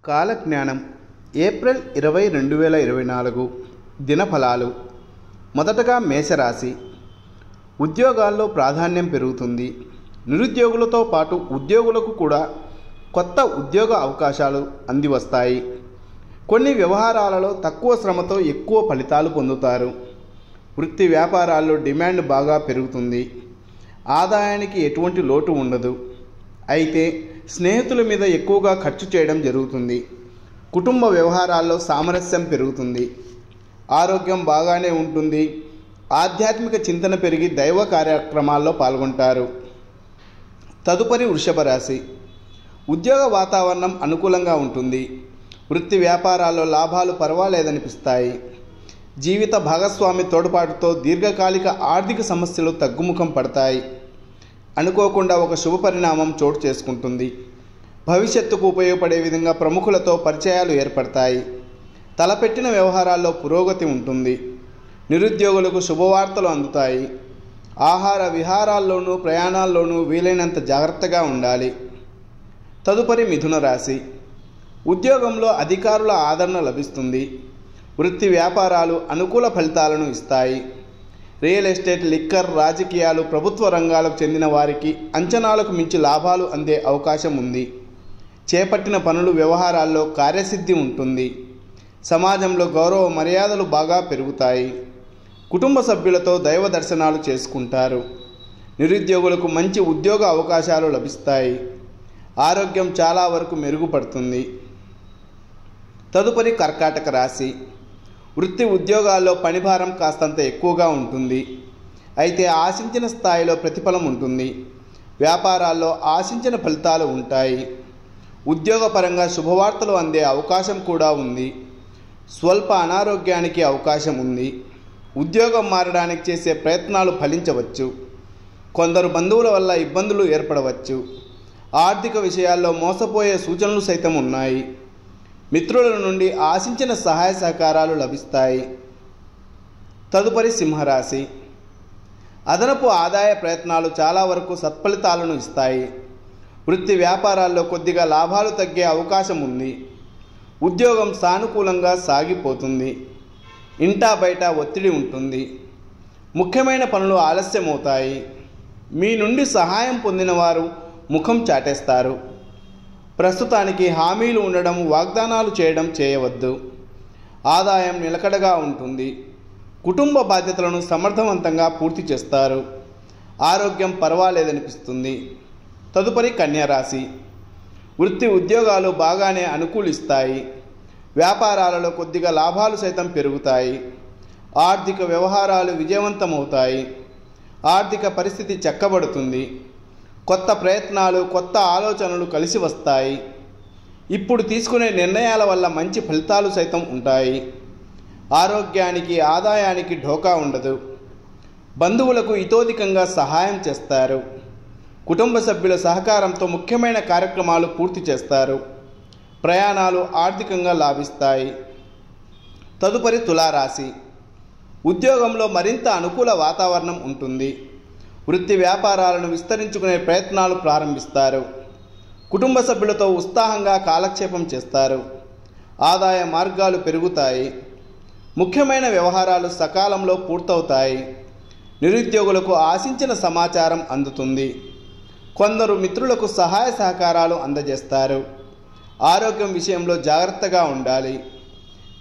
కాలజ్ఞానం ఏప్రిల్ 20, 2024 దినఫలాలు. మొదటగా మేషరాశి. ఉద్యోగాల్లో ప్రాధాన్యం పెరుగుతుంది. నిరుద్యోగులతో పాటు ఉద్యోగులకు కూడా కొత్త ఉద్యోగ అవకాశాలు అందివస్తాయి. కొన్ని వ్యవహారాలలో తక్కువ శ్రమతో ఎక్కువ ఫలితాలు పొందుతారు. వృత్తి వ్యాపారాల్లో డిమాండ్ బాగా పెరుగుతుంది. ఆదాయానికి ఎటువంటి లోటు ఉండదు. అయితే స్నేహితుల మీద ఎక్కువగా ఖర్చు చేయడం జరుగుతుంది. కుటుంబ వ్యవహారాల్లో సామరస్యం పెరుగుతుంది. ఆరోగ్యం బాగానే ఉంటుంది. ఆధ్యాత్మిక చింతన పెరిగి దైవ కార్యక్రమాల్లో పాల్గొంటారు. తదుపరి వృషభ రాశి. ఉద్యోగ వాతావరణం అనుకూలంగా ఉంటుంది. వృత్తి వ్యాపారాల్లో లాభాలు పర్వాలేదనిపిస్తాయి. జీవిత భాగస్వామి తోడ్పాటుతో దీర్ఘకాలిక ఆర్థిక సమస్యలు తగ్గుముఖం పడతాయి. అనుకోకుండా ఒక శుభ పరిణామం చోటు చేసుకుంటుంది. భవిష్యత్తుకు ఉపయోగపడే విధంగా ప్రముఖులతో పరిచయాలు ఏర్పడతాయి. తలపెట్టిన వ్యవహారాల్లో పురోగతి ఉంటుంది. నిరుద్యోగులకు శుభవార్తలు అందుతాయి. ఆహార విహారాల్లోనూ ప్రయాణాల్లోనూ వీలైనంత జాగ్రత్తగా ఉండాలి. తదుపరి మిథున రాశి. ఉద్యోగంలో అధికారుల ఆదరణ లభిస్తుంది. వృత్తి వ్యాపారాలు అనుకూల ఫలితాలను ఇస్తాయి. రియల్ ఎస్టేట్, లిక్కర్, రాజకీయాలు, ప్రభుత్వ రంగాలకు చెందిన వారికి అంచనాలకు మించి లాభాలు అందే అవకాశం ఉంది. చేపట్టిన పనులు వ్యవహారాల్లో కార్యసిద్ధి ఉంటుంది. సమాజంలో గౌరవ మర్యాదలు బాగా పెరుగుతాయి. కుటుంబ సభ్యులతో దైవ దర్శనాలు చేసుకుంటారు. నిరుద్యోగులకు మంచి ఉద్యోగ అవకాశాలు లభిస్తాయి. ఆరోగ్యం చాలా వరకు మెరుగుపడుతుంది. తదుపరి కర్కాటక రాశి. వృత్తి ఉద్యోగాల్లో పనిభారం కాస్తంత ఎక్కువగా ఉంటుంది. అయితే ఆశించిన స్థాయిలో ప్రతిఫలం ఉంటుంది. వ్యాపారాల్లో ఆశించిన ఫలితాలు ఉంటాయి. ఉద్యోగపరంగా శుభవార్తలు అందే అవకాశం కూడా ఉంది. స్వల్ప అనారోగ్యానికి అవకాశం ఉంది. ఉద్యోగం మారడానికి చేసే ప్రయత్నాలు ఫలించవచ్చు. కొందరు బంధువుల వల్ల ఇబ్బందులు ఏర్పడవచ్చు. ఆర్థిక విషయాల్లో మోసపోయే సూచనలు సైతం ఉన్నాయి. మిత్రుల నుండి ఆశించిన సహాయ సహకారాలు లభిస్తాయి. తదుపరి సింహరాశి. అదనపు ఆదాయ ప్రయత్నాలు చాలా వరకు సత్ఫలితాలను ఇస్తాయి. వృత్తి వ్యాపారాల్లో కొద్దిగా లాభాలు తగ్గే అవకాశం ఉంది. ఉద్యోగం సానుకూలంగా సాగిపోతుంది. ఇంటా బయట ఒత్తిడి ఉంటుంది. ముఖ్యమైన పనులు ఆలస్యమవుతాయి. మీ నుండి సహాయం పొందిన వారు ముఖం చాటేస్తారు. ప్రస్తుతానికి హామీలు ఉండడం, వాగ్దానాలు చేయడం చేయవద్దు. ఆదాయం నిలకడగా ఉంటుంది. కుటుంబ బాధ్యతలను సమర్థవంతంగా పూర్తి చేస్తారు. ఆరోగ్యం పర్వాలేదనిపిస్తుంది. తదుపరి కన్యారాశి. వృత్తి ఉద్యోగాలు బాగానే అనుకూలిస్తాయి. వ్యాపారాలలో కొద్దిగా లాభాలు సైతం పెరుగుతాయి. ఆర్థిక వ్యవహారాలు విజయవంతమవుతాయి. ఆర్థిక పరిస్థితి చక్కబడుతుంది. కొత్త ప్రయత్నాలు, కొత్త ఆలోచనలు కలిసి వస్తాయి. ఇప్పుడు తీసుకునే నిర్ణయాల వల్ల మంచి ఫలితాలు సైతం ఉంటాయి. ఆరోగ్యానికి, ఆదాయానికి ఢోకా ఉండదు. బంధువులకు ఇతోధికంగా సహాయం చేస్తారు. కుటుంబ సభ్యుల సహకారంతో ముఖ్యమైన కార్యక్రమాలు పూర్తి చేస్తారు. ప్రయాణాలు ఆర్థికంగా లాభిస్తాయి. తదుపరి తులారాశి. ఉద్యోగంలో మరింత అనుకూల వాతావరణం ఉంటుంది. వృత్తి వ్యాపారాలను విస్తరించుకునే ప్రయత్నాలు ప్రారంభిస్తారు. కుటుంబ సభ్యులతో ఉత్సాహంగా కాలక్షేపం చేస్తారు. ఆదాయ మార్గాలు పెరుగుతాయి. ముఖ్యమైన వ్యవహారాలు సకాలంలో పూర్తవుతాయి. నిరుద్యోగులకు ఆశించిన సమాచారం అందుతుంది. కొందరు మిత్రులకు సహాయ సహకారాలు అందజేస్తారు. ఆరోగ్యం విషయంలో జాగ్రత్తగా ఉండాలి.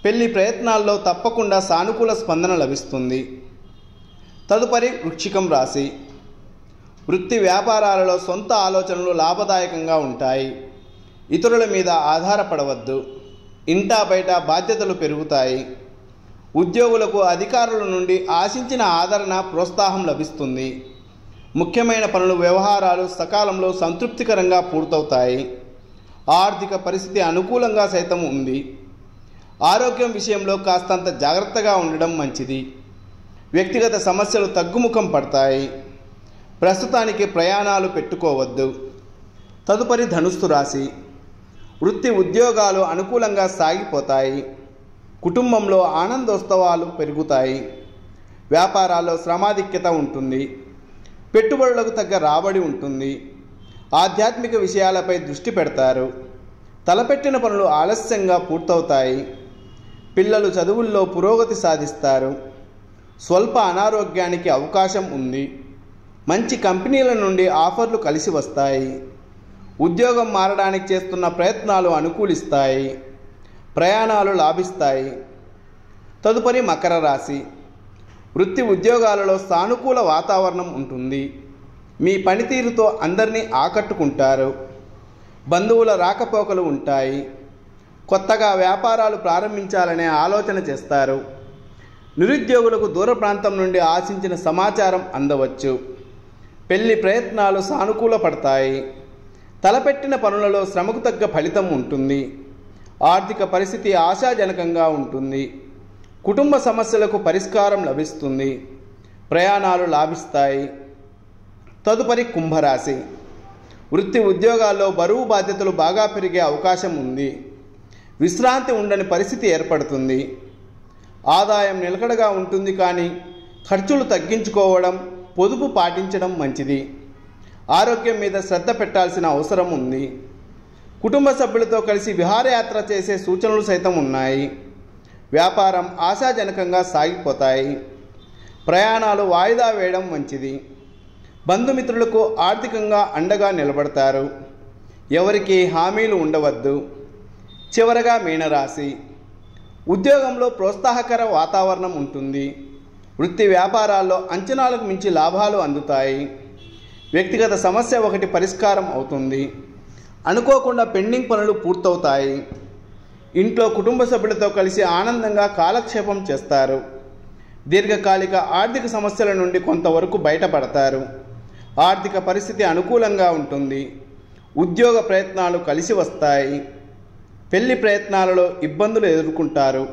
పెళ్లి ప్రయత్నాల్లో తప్పకుండా సానుకూల స్పందన లభిస్తుంది. తదుపరి వృశ్చికం రాశి. వృత్తి వ్యాపారాలలో సొంత ఆలోచనలు లాభదాయకంగా ఉంటాయి. ఇతరుల మీద ఆధారపడవద్దు. ఇంటా బయట బాధ్యతలు పెరుగుతాయి. ఉద్యోగులకు అధికారుల నుండి ఆశించిన ఆదరణ, ప్రోత్సాహం లభిస్తుంది. ముఖ్యమైన పనులు, వ్యవహారాలు సకాలంలో సంతృప్తికరంగా పూర్తవుతాయి. ఆర్థిక పరిస్థితి అనుకూలంగా సైతం ఉంది. ఆరోగ్యం విషయంలో కాస్తంత జాగ్రత్తగా ఉండడం మంచిది. వ్యక్తిగత సమస్యలు తగ్గుముఖం పడతాయి. ప్రస్తుతానికి ప్రయాణాలు పెట్టుకోవద్దు. తదుపరి ధనుస్సు రాశి. వృత్తి ఉద్యోగాలు అనుకూలంగా సాగిపోతాయి. కుటుంబంలో ఆనందోత్సవాలు పెరుగుతాయి. వ్యాపారాల్లో శ్రమాధిక్యత ఉంటుంది. పెట్టుబడులకు తగ్గ రాబడి ఉంటుంది. ఆధ్యాత్మిక విషయాలపై దృష్టి పెడతారు. తలపెట్టిన పనులు ఆలస్యంగా పూర్తవుతాయి. పిల్లలు చదువుల్లో పురోగతి సాధిస్తారు. స్వల్ప అనారోగ్యానికి అవకాశం ఉంది. మంచి కంపెనీల నుండి ఆఫర్లు కలిసి వస్తాయి. ఉద్యోగం మారడానికి చేస్తున్న ప్రయత్నాలు అనుకూలిస్తాయి. ప్రయాణాలు లాభిస్తాయి. తదుపరి మకర రాశి. వృత్తి ఉద్యోగాలలో సానుకూల వాతావరణం ఉంటుంది. మీ పనితీరుతో అందరినీ ఆకట్టుకుంటారు. బంధువుల రాకపోకలు ఉంటాయి. కొత్తగా వ్యాపారాలు ప్రారంభించాలనే ఆలోచన చేస్తారు. నిరుద్యోగులకు దూర ప్రాంతం నుండి ఆశించిన సమాచారం అందవచ్చు. పెళ్లి ప్రయత్నాలు సానుకూల పడతాయి. తలపెట్టిన పనులలో శ్రమకు తగ్గ ఫలితం ఉంటుంది. ఆర్థిక పరిస్థితి ఆశాజనకంగా ఉంటుంది. కుటుంబ సమస్యలకు పరిష్కారం లభిస్తుంది. ప్రయాణాలు లాభిస్తాయి. తదుపరి కుంభరాశి. వృత్తి ఉద్యోగాల్లో బరువు బాధ్యతలు బాగా పెరిగే అవకాశం ఉంది. విశ్రాంతి ఉండని పరిస్థితి ఏర్పడుతుంది. ఆదాయం నిలకడగా ఉంటుంది, కానీ ఖర్చులు తగ్గించుకోవడం, పొదుపు పాటించడం మంచిది. ఆరోగ్యం మీద శ్రద్ధ పెట్టాల్సిన అవసరం ఉంది. కుటుంబ సభ్యులతో కలిసి విహారయాత్ర చేసే సూచనలు సైతం ఉన్నాయి. వ్యాపారం ఆశాజనకంగా సాగిపోతాయి. ప్రయాణాలు వాయిదా వేయడం మంచిది. బంధుమిత్రులకు ఆర్థికంగా అండగా నిలబడతారు. ఎవరికి హామీలు ఉండవద్దు. చివరగా మీనరాశి. ఉద్యోగంలో ప్రోత్సాహకర వాతావరణం ఉంటుంది. వృత్తి వ్యాపారాల్లో అంచనాలకు మించి లాభాలు అందుతాయి. వ్యక్తిగత సమస్య ఒకటి పరిష్కారం అవుతుంది. అనుకోకుండా పెండింగ్ పనులు పూర్తవుతాయి. ఇంట్లో కుటుంబ సభ్యులతో కలిసి ఆనందంగా కాలక్షేపం చేస్తారు. దీర్ఘకాలిక ఆర్థిక సమస్యల నుండి కొంతవరకు బయటపడతారు. ఆర్థిక పరిస్థితి అనుకూలంగా ఉంటుంది. ఉద్యోగ ప్రయత్నాలు కలిసి వస్తాయి. పెళ్లి ప్రయత్నాలలో ఇబ్బందులు ఎదుర్కొంటారు.